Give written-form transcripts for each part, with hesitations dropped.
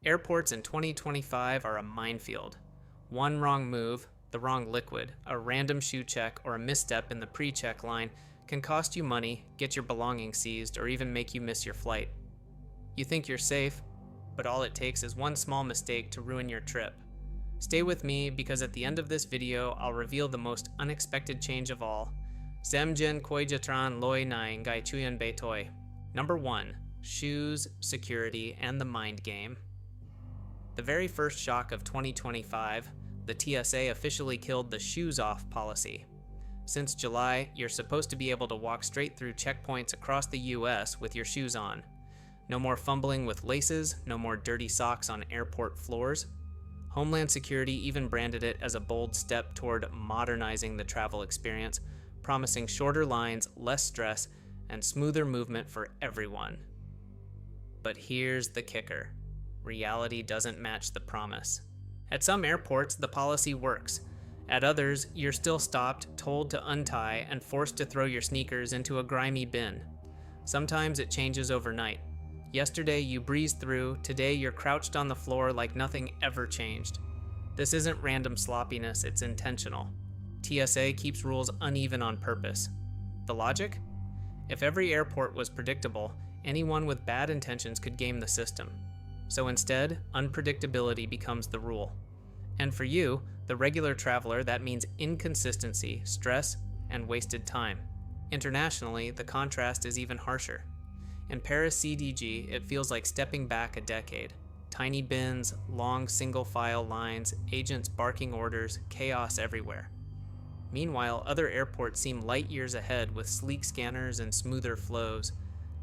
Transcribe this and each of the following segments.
Airports in 2025 are a minefield. One wrong move, the wrong liquid, a random shoe check, or a misstep in the PreCheck line can cost you money, get your belongings seized, or even make you miss your flight. You think you're safe, but all it takes is one small mistake to ruin your trip. Stay with me because at the end of this video, I'll reveal the most unexpected change of all. Zemjen Koijatran Loi Nai Ngai Chuyan Beitoi. Number 1. Shoes, security, and the mind game. The very first shock of 2025, the TSA officially killed the shoes off policy. Since July, you're supposed to be able to walk straight through checkpoints across the US with your shoes on. No more fumbling with laces, no more dirty socks on airport floors. Homeland Security even branded it as a bold step toward modernizing the travel experience, promising shorter lines, less stress, and smoother movement for everyone. But here's the kicker. Reality doesn't match the promise. At some airports, the policy works. At others, you're still stopped, told to untie, and forced to throw your sneakers into a grimy bin. Sometimes it changes overnight. Yesterday you breezed through, today you're crouched on the floor like nothing ever changed. This isn't random sloppiness, it's intentional. TSA keeps rules uneven on purpose. The logic? If every airport was predictable, anyone with bad intentions could game the system. So instead, unpredictability becomes the rule. And for you, the regular traveler, that means inconsistency, stress, and wasted time. Internationally, the contrast is even harsher. In Paris CDG, it feels like stepping back a decade. Tiny bins, long single-file lines, agents barking orders, chaos everywhere. Meanwhile, other airports seem light years ahead with sleek scanners and smoother flows.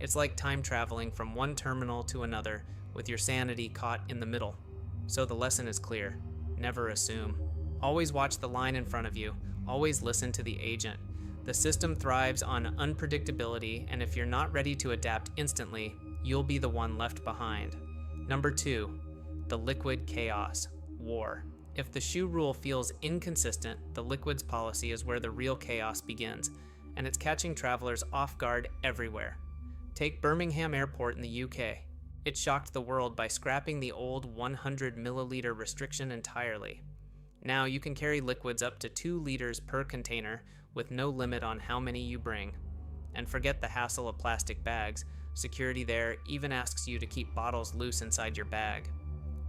It's like time traveling from one terminal to another, with your sanity caught in the middle. So the lesson is clear. Never assume. Always watch the line in front of you. Always listen to the agent. The system thrives on unpredictability, and if you're not ready to adapt instantly, you'll be the one left behind. Number 2. The liquid chaos. War. If the shoe rule feels inconsistent, the liquids policy is where the real chaos begins, and it's catching travelers off guard everywhere. Take Birmingham Airport in the UK. It shocked the world by scrapping the old 100 milliliter restriction entirely. Now you can carry liquids up to 2 liters per container with no limit on how many you bring. And forget the hassle of plastic bags. Security there even asks you to keep bottles loose inside your bag.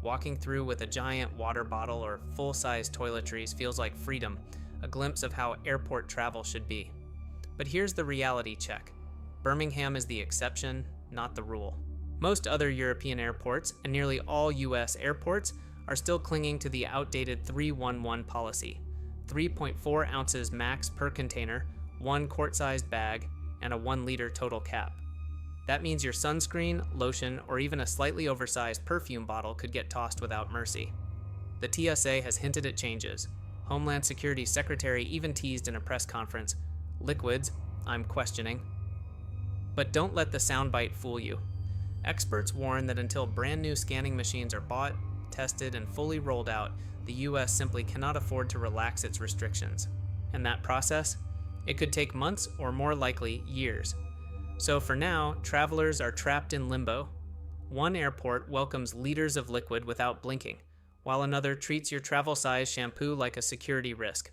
Walking through with a giant water bottle or full-size toiletries feels like freedom, a glimpse of how airport travel should be. But here's the reality check. Birmingham is the exception, not the rule. Most other European airports, and nearly all US airports, are still clinging to the outdated 311 policy. 3.4 ounces max per container, 1 quart-sized bag, and a 1 liter total cap. That means your sunscreen, lotion, or even a slightly oversized perfume bottle could get tossed without mercy. The TSA has hinted at changes. Homeland Security Secretary even teased in a press conference, liquids, I'm questioning. But don't let the soundbite fool you. Experts warn that until brand new scanning machines are bought, tested, and fully rolled out, the US simply cannot afford to relax its restrictions. And that process? It could take months or more likely years. So for now, travelers are trapped in limbo. One airport welcomes liters of liquid without blinking, while another treats your travel-size shampoo like a security risk.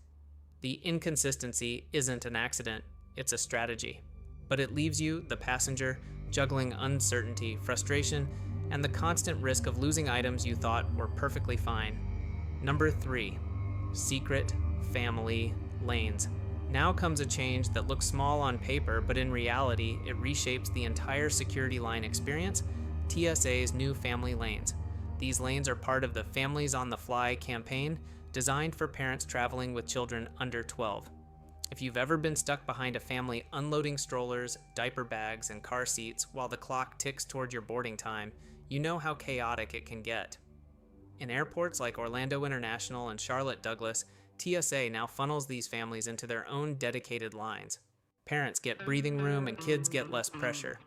The inconsistency isn't an accident, it's a strategy. But it leaves you, the passenger, juggling uncertainty, frustration, and the constant risk of losing items you thought were perfectly fine. Number 3. Secret family lanes. Now comes a change that looks small on paper, but in reality, it reshapes the entire security line experience, TSA's new family lanes. These lanes are part of the Families on the Fly campaign, designed for parents traveling with children under 12. If you've ever been stuck behind a family unloading strollers, diaper bags, and car seats while the clock ticks toward your boarding time, you know how chaotic it can get. In airports like Orlando International and Charlotte Douglas, TSA now funnels these families into their own dedicated lines. Parents get breathing room and kids get less pressure.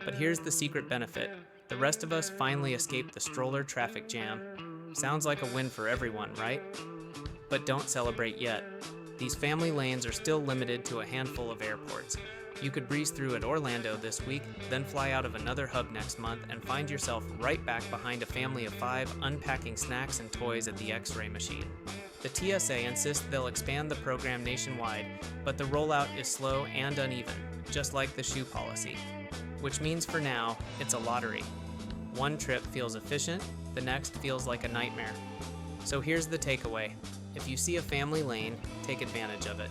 But here's the secret benefit. The rest of us finally escape the stroller traffic jam. Sounds like a win for everyone, right? But don't celebrate yet. These family lanes are still limited to a handful of airports. You could breeze through at Orlando this week, then fly out of another hub next month and find yourself right back behind a family of 5 unpacking snacks and toys at the X-ray machine. The TSA insists they'll expand the program nationwide, but the rollout is slow and uneven, just like the shoe policy. Which means for now, it's a lottery. One trip feels efficient, the next feels like a nightmare. So here's the takeaway. If you see a family lane, take advantage of it.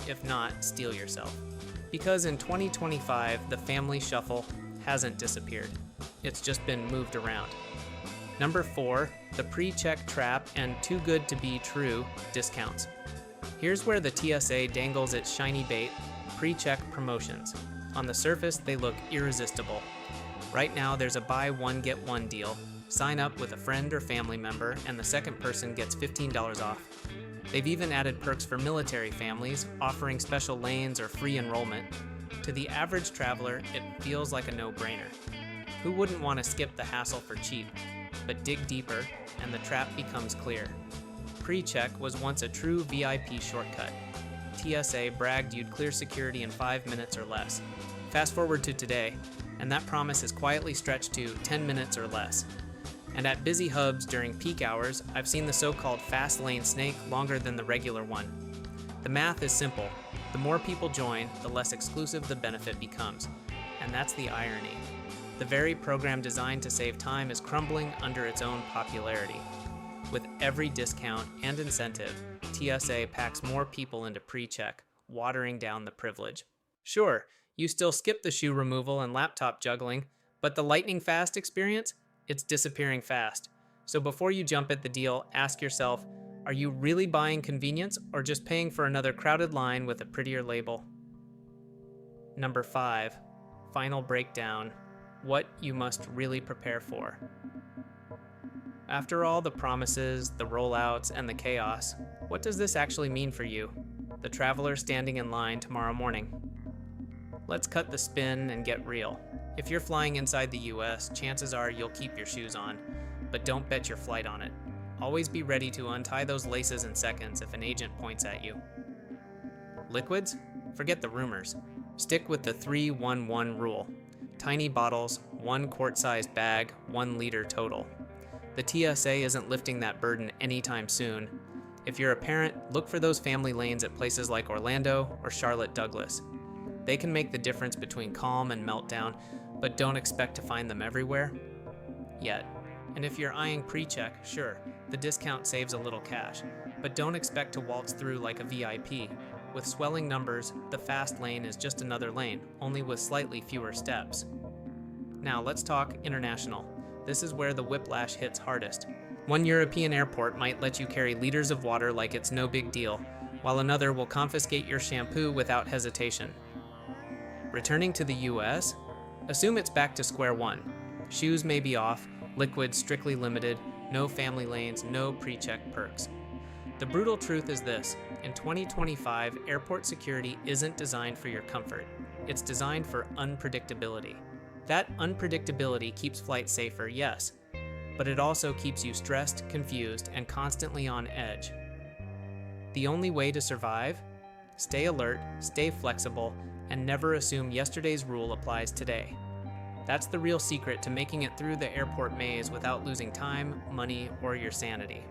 If not, steel yourself. Because in 2025, the family shuffle hasn't disappeared. It's just been moved around. Number 4, the PreCheck trap and too good to be true discounts. Here's where the TSA dangles its shiny bait, PreCheck promotions. On the surface, they look irresistible. Right now, there's a buy one, get one deal. Sign up with a friend or family member, and the second person gets $15 off. They've even added perks for military families, offering special lanes or free enrollment. To the average traveler, it feels like a no-brainer. Who wouldn't want to skip the hassle for cheap? But dig deeper, and the trap becomes clear. PreCheck was once a true VIP shortcut. TSA bragged you'd clear security in 5 minutes or less. Fast forward to today, and that promise is quietly stretched to 10 minutes or less. And at busy hubs during peak hours, I've seen the so-called fast lane snake longer than the regular one. The math is simple. The more people join, the less exclusive the benefit becomes. And that's the irony. The very program designed to save time is crumbling under its own popularity. With every discount and incentive, TSA packs more people into PreCheck, watering down the privilege. Sure, you still skip the shoe removal and laptop juggling, but the lightning fast experience? It's disappearing fast. So before you jump at the deal, ask yourself, are you really buying convenience or just paying for another crowded line with a prettier label? Number 5, final breakdown, what you must really prepare for. After all the promises, the rollouts, and the chaos, what does this actually mean for you, the traveler standing in line tomorrow morning? Let's cut the spin and get real. If you're flying inside the US, chances are you'll keep your shoes on, but don't bet your flight on it. Always be ready to untie those laces in seconds if an agent points at you. Liquids? Forget the rumors. Stick with the 3-1-1 rule. Tiny bottles, 1 quart-sized bag, 1 liter total. The TSA isn't lifting that burden anytime soon. If you're a parent, look for those family lanes at places like Orlando or Charlotte Douglas. They can make the difference between calm and meltdown, but don't expect to find them everywhere yet. And if you're eyeing PreCheck, sure, the discount saves a little cash, but don't expect to waltz through like a VIP. With swelling numbers, the fast lane is just another lane, only with slightly fewer steps. Now let's talk international. This is where the whiplash hits hardest. One European airport might let you carry liters of water like it's no big deal, while another will confiscate your shampoo without hesitation. Returning to the US? Assume it's back to square one. Shoes may be off, liquids strictly limited, no family lanes, no PreCheck perks. The brutal truth is this: in 2025, airport security isn't designed for your comfort. It's designed for unpredictability. That unpredictability keeps flights safer, yes, but it also keeps you stressed, confused, and constantly on edge. The only way to survive? Stay alert, stay flexible, and never assume yesterday's rule applies today. That's the real secret to making it through the airport maze without losing time, money, or your sanity.